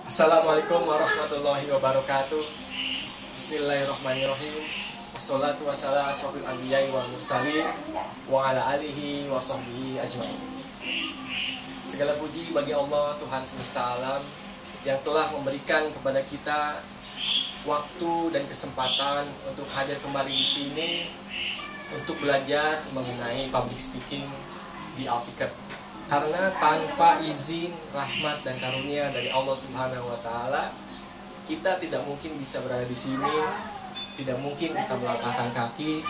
Assalamualaikum warahmatullahi wabarakatuh. Bismillahirrahmanirrahim. Wassalatu wassalamu ala asyrofil anbiya'i wal mursalin wa ala alihi wa sahbihi ajmain. Segala puji bagi Allah, Tuhan semesta alam, yang telah memberikan kepada kita waktu dan kesempatan untuk hadir kembali di sini untuk belajar mengenai public speaking di Alfikr. Karena tanpa izin, rahmat, dan karunia dari Allah Subhanahu wa Ta'ala, kita tidak mungkin bisa berada di sini, tidak mungkin kita melangkahkan kaki,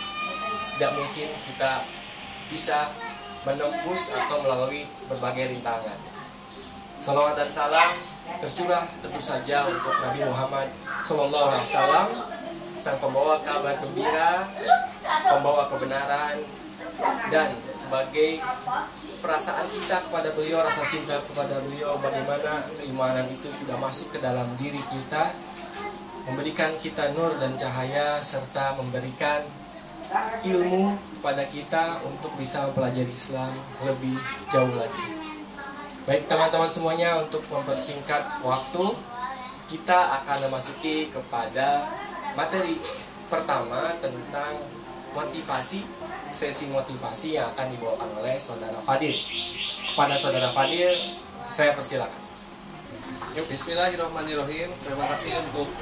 tidak mungkin kita bisa menembus atau melalui berbagai rintangan. Salawat dan salam tercurah tentu saja untuk Nabi Muhammad SAW, sang pembawa kabar gembira, pembawa kebenaran, dan sebagai perasaan kita kepada beliau, rasa cinta kepada beliau, bagaimana keimanan itu sudah masuk ke dalam diri kita, memberikan kita nur dan cahaya, serta memberikan ilmu kepada kita untuk bisa mempelajari Islam lebih jauh lagi. Baik teman-teman semuanya, untuk mempersingkat waktu, kita akan memasuki kepada materi pertama tentang motivasi, sesi motivasi yang akan dibawakan oleh Saudara Fadil. Kepada Saudara Fadil, saya persilakan. Bismillahirrahmanirrahim. Terima kasih untuk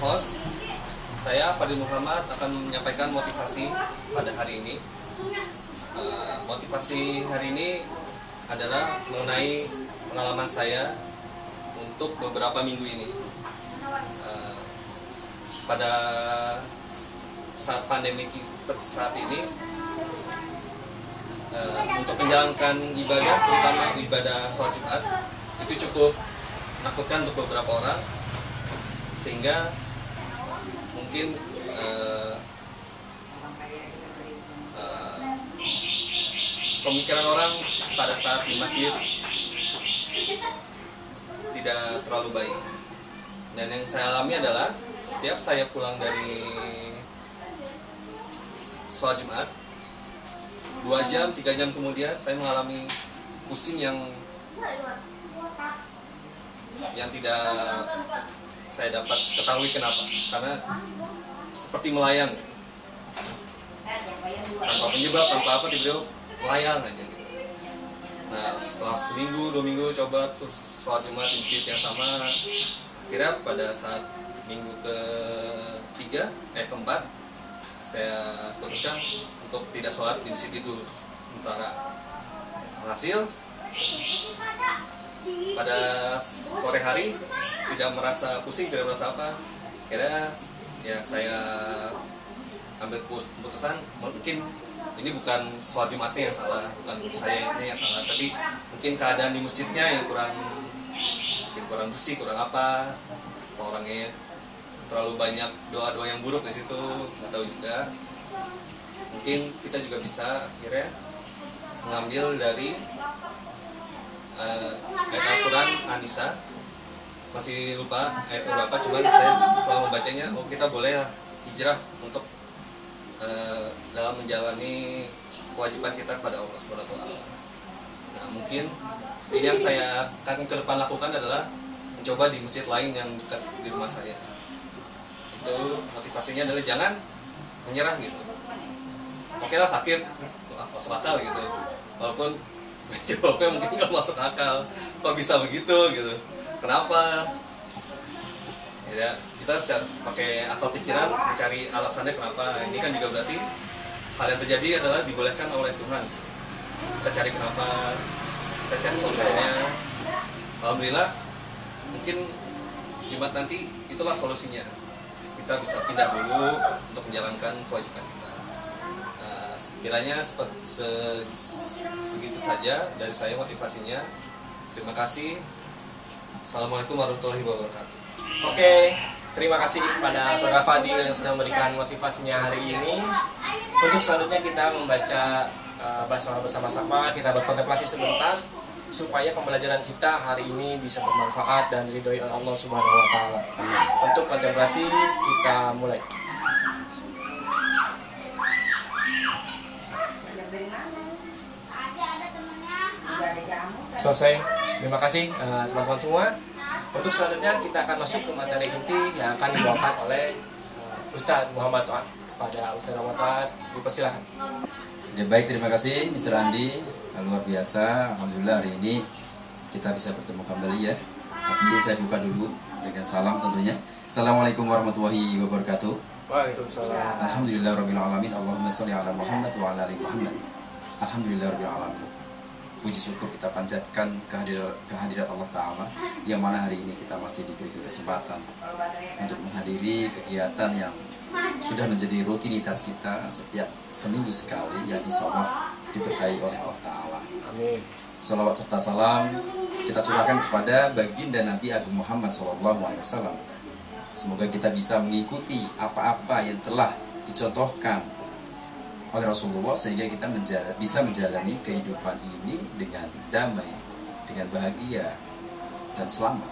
host. Saya Fadil Muhammad akan menyampaikan motivasi pada hari ini. Motivasi hari ini adalah mengenai pengalaman saya untuk beberapa minggu ini. Pada saat pandemi seperti saat ini, untuk menjalankan ibadah, terutama ibadah sholat Jumat, itu cukup menakutkan untuk beberapa orang, sehingga mungkin pemikiran orang pada saat di masjid tidak terlalu baik. Dan yang saya alami adalah setiap saya pulang dari sholat Jumat, 2 jam, 3 jam kemudian saya mengalami pusing yang tidak saya dapat ketahui kenapa. Karena seperti melayang, tanpa penyebab, tanpa apa, tiba-tiba melayang aja gitu. Nah, setelah seminggu, 2 minggu coba sholat Jumat di masjid yang sama, akhirnya pada saat minggu keempat saya putuskan untuk tidak sholat di masjid itu sementara. Hasil pada sore hari tidak merasa pusing, tidak merasa apa. Akhirnya ya saya ambil keputusan, mungkin ini bukan sholat Jumatnya yang salah, bukan saya yang salah, tapi mungkin keadaan di masjidnya yang kurang bersih, kurang apa, orangnya terlalu banyak doa-doa yang buruk di situ, nggak tahu juga. Mungkin kita juga bisa akhirnya mengambil dari ayat Al-Quran An-Nisa, masih lupa ayat berapa, cuman saya setelah membacanya, kita boleh hijrah untuk dalam menjalani kewajiban kita kepada Allah Subhanahu wa Ta'ala. Nah, mungkin ini yang saya akan ke depan lakukan adalah mencoba di masjid lain yang dekat di rumah saya. Itu motivasinya adalah jangan menyerah gitu. Oke lah, sakit, masuk akal gitu. Walaupun jawabnya mungkin nggak masuk akal, kok bisa begitu gitu, kenapa? Ya, kita secara pakai akal pikiran mencari alasannya kenapa. Ini kan juga berarti hal yang terjadi adalah dibolehkan oleh Tuhan. Kita cari kenapa, kita cari solusinya. Alhamdulillah, mungkin Jumat nanti itulah solusinya. Kita bisa pindah dulu untuk menjalankan kewajiban kita. Sekiranya segitu saja dari saya motivasinya. Terima kasih. Assalamualaikum warahmatullahi wabarakatuh. Oke, terima kasih kepada Saudara Fadil yang sudah memberikan motivasinya hari ini. Untuk selanjutnya kita membaca basmalah bersama-sama, kita berkontemplasi sebentar supaya pembelajaran kita hari ini bisa bermanfaat dan diridhoi oleh Allah Subhanahu wa Ta'ala. Untuk kontemplasi kita mulai. Selesai. Terima kasih teman-teman semua. Untuk selanjutnya kita akan masuk ke materi inti yang akan dibawakan oleh Ustadz Muhammad Toat. Kepada Ustadz Muhammad Toat, dipersilakan. Ya, baik, terima kasih Mr. Andi. Luar biasa, alhamdulillah hari ini kita bisa bertemu kembali ya. Tapi saya buka dulu dengan salam tentunya. Assalamualaikum warahmatullahi wabarakatuh. Waalaikumsalam. Alhamdulillahirabbil alamin. Allahumma shalli ala Muhammad wa ala ali Muhammad. Alhamdulillahirabbil alamin. Puji syukur kita panjatkan kehadirat Allah Ta'ala, yang mana hari ini kita masih diberi kesempatan untuk menghadiri kegiatan yang sudah menjadi rutinitas kita setiap seminggu sekali, yang insya Allah diberkahi oleh Allah Ta'ala. Amin. Salawat serta salam kita surahkan kepada baginda Nabi Agung Muhammad SAW. Semoga kita bisa mengikuti apa-apa yang telah dicontohkan oleh Rasulullah, sehingga kita bisa menjalani kehidupan ini dengan damai, dengan bahagia, dan selamat.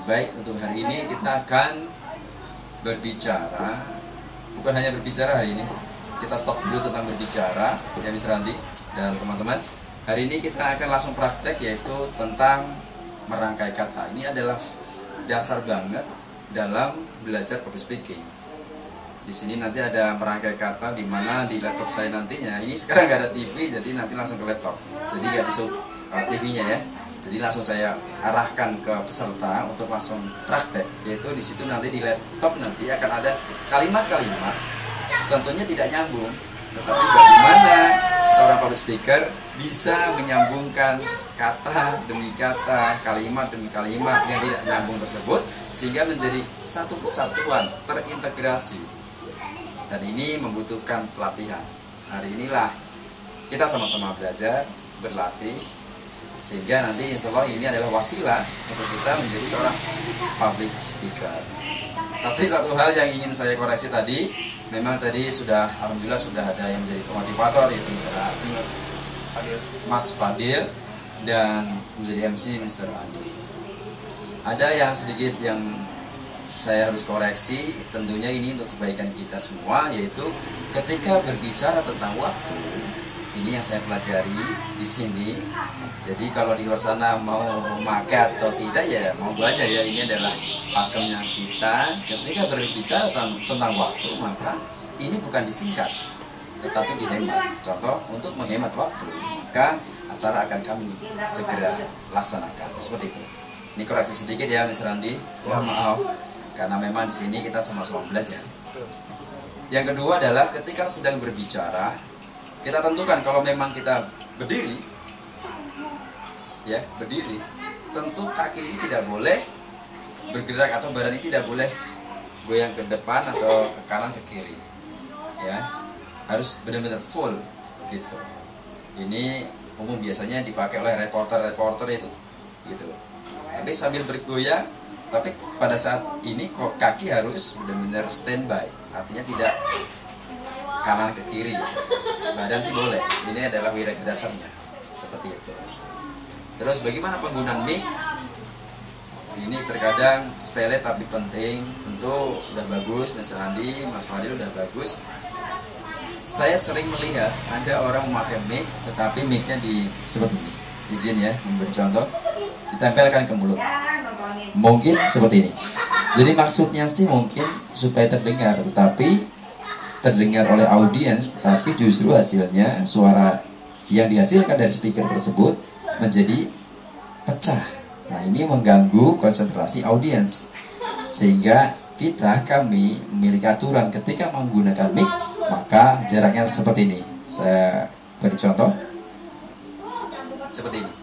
Baik, untuk hari ini kita akan berbicara, bukan hanya berbicara hari ini, kita stop dulu tentang berbicara, ya Mr. Andi dan teman-teman. Hari ini kita akan langsung praktek, yaitu tentang merangkai kata. Ini adalah dasar banget dalam belajar public speaking. Di sini nanti ada merangkai kata, di mana di laptop saya nantinya, ini sekarang nggak ada TV, jadi nanti langsung ke laptop, jadi nggak di TV-nya ya. Jadi langsung saya arahkan ke peserta untuk langsung praktek, yaitu di situ nanti di laptop nanti akan ada kalimat-kalimat, tentunya tidak nyambung, tetapi bagaimana seorang public speaker bisa menyambungkan kata demi kata, kalimat demi kalimat yang tidak nyambung tersebut, sehingga menjadi satu kesatuan terintegrasi. Dan ini membutuhkan pelatihan. Hari inilah kita sama-sama belajar, berlatih, sehingga nanti insya Allah ini adalah wasilah untuk kita menjadi seorang public speaker. Tapi satu hal yang ingin saya koreksi tadi, memang tadi sudah, alhamdulillah sudah ada yang menjadi motivator, yaitu Mas Fadil, dan menjadi MC Mr. Andi. Ada yang sedikit yang saya harus koreksi, tentunya ini untuk kebaikan kita semua, yaitu ketika berbicara tentang waktu, ini yang saya pelajari di sini. Jadi kalau di luar sana mau memakai atau tidak ya monggo aja ya, ini adalah pakemnya kita. Ketika berbicara tentang waktu, maka ini bukan disingkat, tetapi dihemat. Contoh, untuk menghemat waktu, maka acara akan kami segera laksanakan. Seperti itu. Ini koreksi sedikit ya, Mr. Andi. Mohon maaf, karena memang di sini kita sama-sama belajar. Yang kedua adalah ketika sedang berbicara, kita tentukan kalau memang kita berdiri, ya berdiri, tentu kaki ini tidak boleh bergerak atau badan ini tidak boleh goyang ke depan atau ke kanan ke kiri, ya harus benar-benar full gitu. Ini umum biasanya dipakai oleh reporter itu, gitu. Tapi sambil bergoyang. Tapi pada saat ini kok kaki harus benar-benar standby, artinya tidak kanan ke kiri gitu. Badan sih boleh, ini adalah wilayah dasarnya, seperti itu. Terus bagaimana penggunaan mic? Ini terkadang sepele tapi penting. Tentu udah bagus, Mr. Andi, Mas Fadil udah bagus. Saya sering melihat ada orang memakai mic, tetapi mic-nya seperti ini. Izin ya, memberi contoh, ditempelkan ke mulut. Mungkin seperti ini. Jadi maksudnya sih mungkin supaya terdengar, tetapi terdengar oleh audiens, tetapi justru hasilnya suara yang dihasilkan dari speaker tersebut menjadi pecah. Nah, ini mengganggu konsentrasi audiens, sehingga kami memiliki aturan ketika menggunakan mic, maka jaraknya seperti ini. Saya beri contoh seperti ini.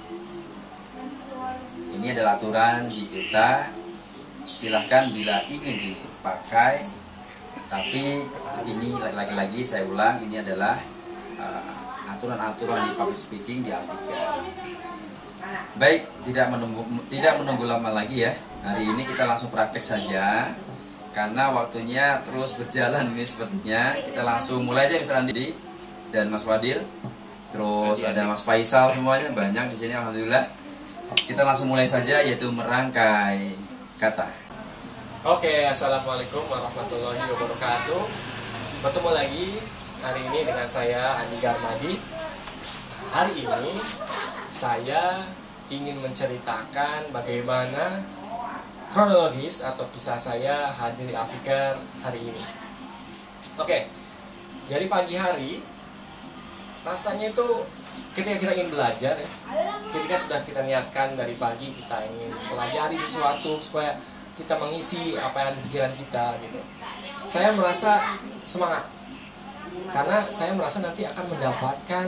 Ini adalah aturan di kita. Silahkan bila ingin dipakai, tapi ini lagi-lagi saya ulang, ini adalah aturan-aturan di public speaking di Al-Fikr. Baik, tidak menunggu lama lagi ya. Hari ini kita langsung praktek saja, karena waktunya terus berjalan ini sepertinya. Kita langsung mulai aja, Mr. Andi dan Mas Fadil. Terus ada Mas Faisal, semuanya banyak di sini, alhamdulillah. Kita langsung mulai saja, yaitu merangkai kata. Oke, assalamualaikum warahmatullahi wabarakatuh. Bertemu lagi hari ini dengan saya Andi Garmadi. Hari ini saya ingin menceritakan bagaimana kronologis atau kisah saya hadir di Alfikar hari ini. Oke, dari pagi hari rasanya itu ketika kita ingin belajar ya, ketika sudah kita niatkan dari pagi kita ingin pelajari sesuatu supaya kita mengisi apa yang ada di pikiran kita gitu. Saya merasa semangat karena saya merasa nanti akan mendapatkan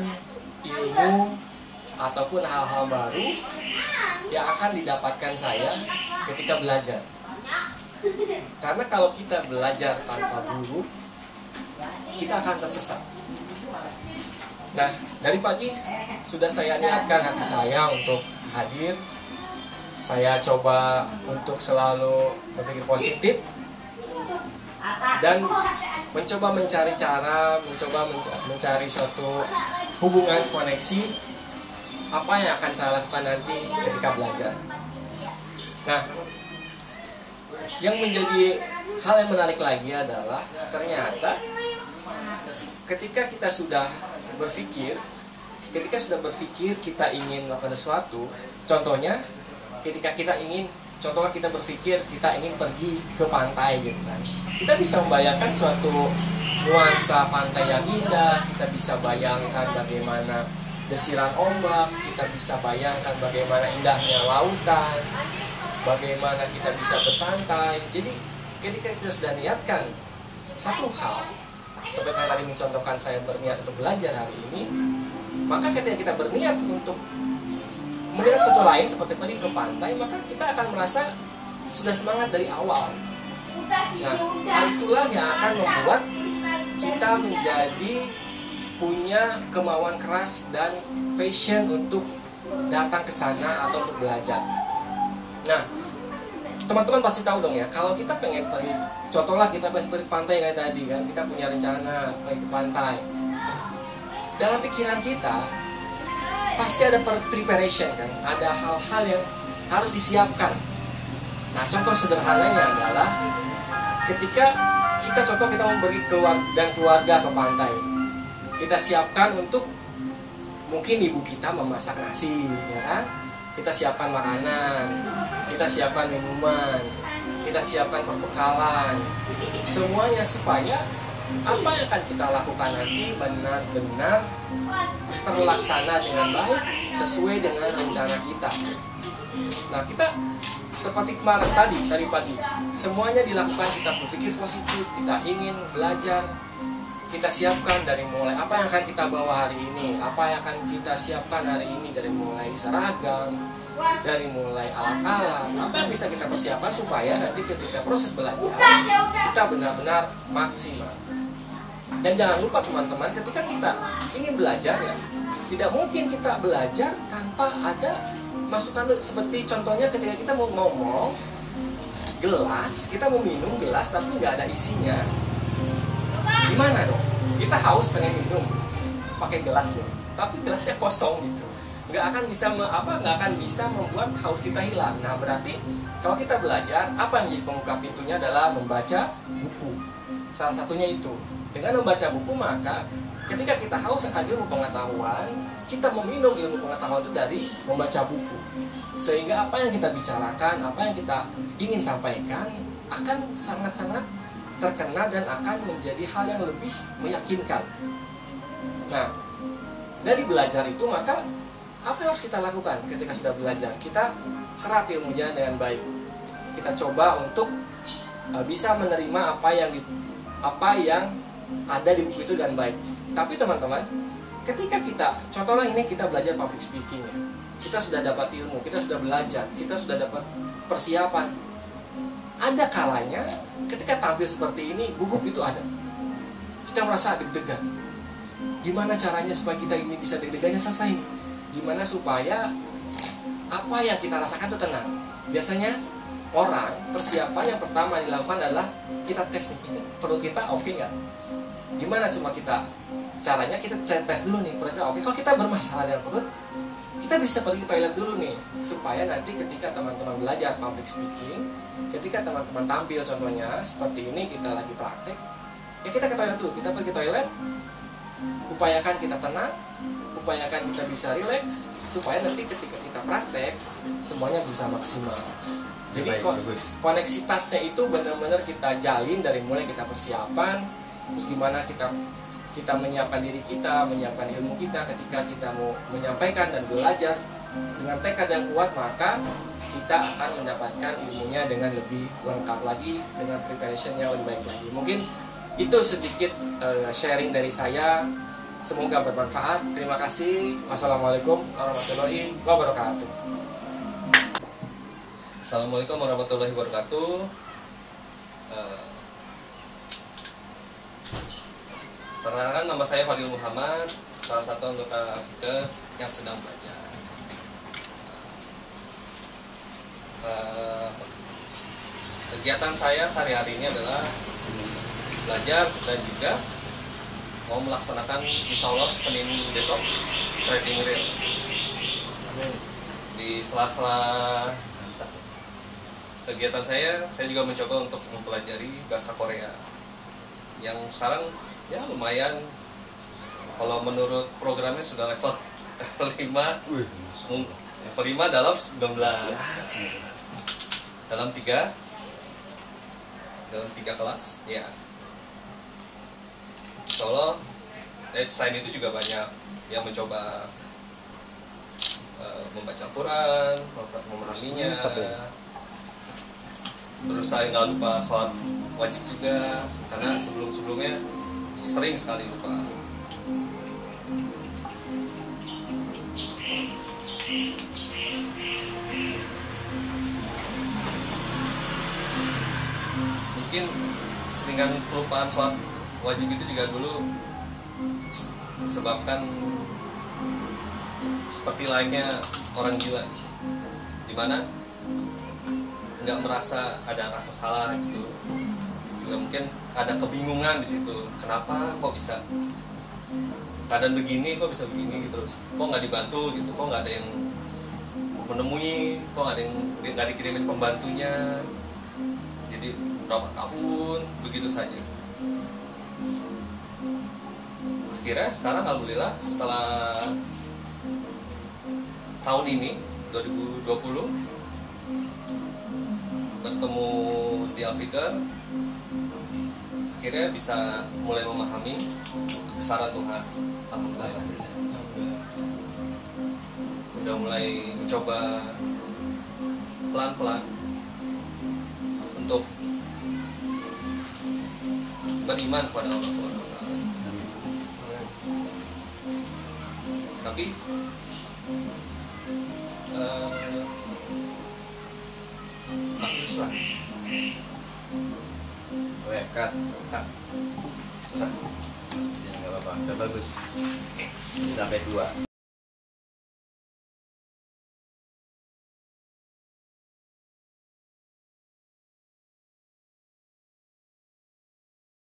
ilmu ataupun hal-hal baru yang akan didapatkan saya ketika belajar. Karena kalau kita belajar tanpa guru, kita akan tersesat. Nah, dari pagi sudah saya niatkan hati saya untuk hadir. Saya coba untuk selalu berpikir positif dan mencoba mencari cara, mencari suatu hubungan koneksi apa yang akan saya lakukan nanti ketika belajar. Nah, yang menjadi hal yang menarik lagi adalah ternyata ketika kita sudah berpikir kita ingin melakukan sesuatu, contohnya ketika kita berpikir kita ingin pergi ke pantai gitu kan, kita bisa membayangkan suatu nuansa pantai yang indah, kita bisa bayangkan bagaimana desiran ombak, kita bisa bayangkan bagaimana indahnya lautan, bagaimana kita bisa bersantai. Jadi ketika kita sudah niatkan satu hal, seperti saya tadi mencontohkan saya berniat untuk belajar hari ini, maka ketika kita berniat untuk melihat sesuatu lain seperti pergi ke pantai, maka kita akan merasa sudah semangat dari awal. Nah, hal itulah yang akan membuat kita menjadi punya kemauan keras dan passion untuk datang ke sana atau untuk belajar. Nah, teman-teman pasti tahu dong ya, kalau kita pengen pergi, contohlah kita pengen pergi pantai kayak tadi kan, kita punya rencana pergi ke pantai. Dalam pikiran kita pasti ada preparation kan, ada hal-hal yang harus disiapkan. Nah, contoh sederhananya adalah ketika kita mau pergi keluarga ke pantai, kita siapkan untuk mungkin ibu kita memasak nasi, ya kan? Kita siapkan makanan, kita siapkan minuman, kita siapkan perbekalan, semuanya supaya apa yang akan kita lakukan nanti benar-benar terlaksana dengan baik sesuai dengan rencana kita. Nah, kita seperti kemarin tadi pagi, semuanya dilakukan, kita berpikir positif, kita ingin belajar. Kita siapkan dari mulai apa yang akan kita bawa hari ini, apa yang akan kita siapkan hari ini, dari mulai seragam, dari mulai alat-alat, apa yang bisa kita persiapkan supaya nanti ketika proses belajar kita benar-benar maksimal. Dan jangan lupa teman-teman, ketika kita ingin belajar ya, tidak mungkin kita belajar tanpa ada masukan. Seperti contohnya ketika kita mau ngomong gelas, kita mau minum gelas tapi nggak ada isinya, gimana dong? Kita haus pengen minum pakai gelas nih, tapi gelasnya kosong gitu, nggak akan bisa membuat haus kita hilang. Nah, berarti kalau kita belajar, apa yang jadi pembuka pintunya adalah membaca buku. Salah satunya itu, dengan membaca buku maka ketika kita haus akan ilmu pengetahuan, kita meminum ilmu pengetahuan itu dari membaca buku, sehingga apa yang kita bicarakan, apa yang kita ingin sampaikan akan sangat-sangat terkena dan akan menjadi hal yang lebih meyakinkan. Nah, dari belajar itu maka apa yang harus kita lakukan ketika sudah belajar? Kita serap ilmunya dengan baik. Kita coba untuk bisa menerima apa yang ada di buku itu dengan baik. Tapi teman-teman, ketika kita, contohnya ini kita belajar public speaking ya. Kita sudah dapat ilmu, kita sudah belajar, kita sudah dapat persiapan. Ada kalanya ketika tampil seperti ini, gugup itu ada. Kita merasa deg-degan. Gimana caranya supaya kita ini bisa deg-degannya selesai nih? Gimana supaya apa yang kita rasakan itu tenang? Biasanya orang persiapan yang pertama dilakukan adalah kita tes nih, perut kita oke nggak? Gimana cuma caranya kita tes dulu nih, perut kita oke. Kalau kita bermasalah dengan perut, kita bisa pergi ke toilet dulu nih, supaya nanti ketika teman-teman belajar public speaking, ketika teman-teman tampil contohnya seperti ini, kita lagi praktek, ya kita ke toilet dulu, kita pergi toilet, upayakan kita tenang, upayakan kita bisa relax, supaya nanti ketika kita praktek semuanya bisa maksimal. Jadi Baik, bagus. koneksitasnya itu benar-benar kita jalin dari mulai kita persiapan, terus gimana kita menyiapkan diri kita, menyiapkan ilmu kita ketika kita mau menyampaikan dan belajar dengan tekad yang kuat, maka kita akan mendapatkan ilmunya dengan lebih lengkap lagi, dengan preparationnya lebih baik lagi. Mungkin itu sedikit sharing dari saya, semoga bermanfaat. Terima kasih. Wassalamualaikum warahmatullahi wabarakatuh. Assalamualaikum warahmatullahi wabarakatuh. Perkenalkan, nama saya Fadil Muhammad, salah satu anggota Fikr yang sedang belajar. Kegiatan saya sehari-hari ini adalah belajar dan juga mau melaksanakan insya Allah Senin besok trading real. Di sela-sela kegiatan saya juga mencoba untuk mempelajari bahasa Korea yang sekarang ya lumayan, kalau menurut programnya sudah level 5. Level 5 dalam 19 dalam 3 kelas ya. Insya Allah selain itu juga banyak yang mencoba membaca Quran, memahaminya, berusaha nggak lupa sholat wajib juga, karena sebelumnya sering sekali lupa. Mungkin seringan kelupaan sholat wajib itu juga dulu disebabkan seperti layaknya orang gila, dimana nggak merasa ada rasa salah gitu, juga mungkin ada kebingungan di situ, kenapa kok bisa keadaan begini, kok bisa begini gitu, kok nggak dibantu gitu, kok nggak ada yang menemui, kok nggak dikirimin pembantunya, jadi berapa tahun begitu saja. Akhirnya sekarang alhamdulillah setelah tahun ini 2020 bertemu di Al-Fikr, akhirnya bisa mulai memahami kebesaran Tuhan. Alhamdulillah. Udah mulai mencoba pelan-pelan untuk beriman kepada Allah Subhanahu wa Ta'ala. Tapi masih susah. Cut. Susah. Nggak apa-apa, udah bagus. Sampai 2.